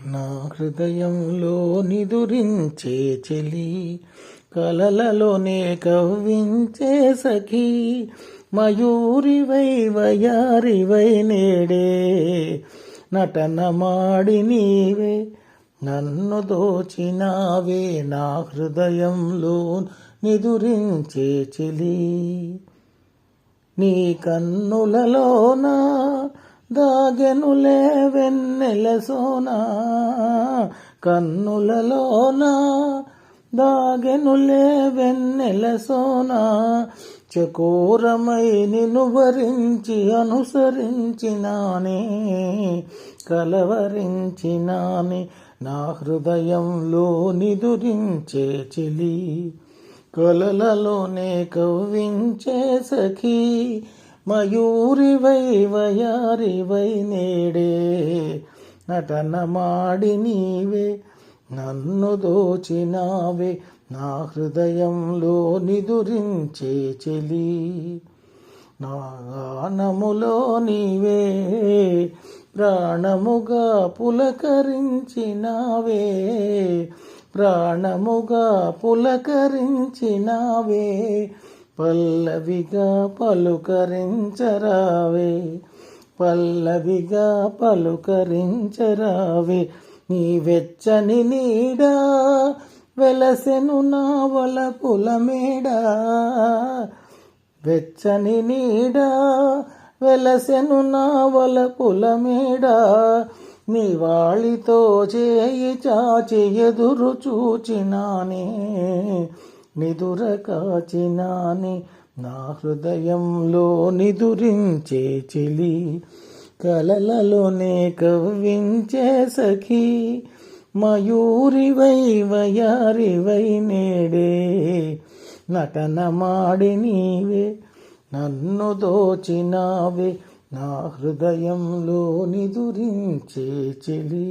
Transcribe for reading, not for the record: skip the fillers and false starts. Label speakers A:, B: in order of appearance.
A: నా హృదయంలో నిదురించే చెలి, కలలలోనే కవ్వించే సఖీ, మయూరివై వయారివై నేడే నటన మాడి నీవే నన్ను దోచినావే. నా హృదయంలో నిదురించే చెలి, నీ కన్నులలోన దాగెనులే వెన్నెల సోనా, కన్నులలోన దాగెనులే వెన్నెల సోనా, చకోరమై నిన్ను వరించి అనుసరించినానే, కలవరించినానే. నా హృదయంలో నిదురించే చెలి, కలలలోనే కవ్వించే సఖీ, మయూరివై వయారివై నేడే నటన మాడి నీవే నన్ను దోచినావే. నా హృదయంలో నిదురించే చెలి, నా గానములో నీవే ప్రాణముగా పులకరించినావే, ప్రాణముగా పులకరించినావే, పల్లవిగా పలుకరించరావే, పల్లవిగా పలుకరించరావే. నీ వెచ్చని నీడా వెలసెను నా వలపుల మేడా, వెచ్చని నీడా వెలసెను నా వలపుల మేడా, నివాళితో చేయి చాచి ఎదురు చూచినానే, నిదుర కాచినానే. నా హృదయంలో నిదురించే చెలి, కలలలోనే కవ్వించే సఖీ, మయూరివై వయారివై నేడే నటన మాడి నీవే నన్ను దోచినావే. నా హృదయంలో నిదురించే చెలి.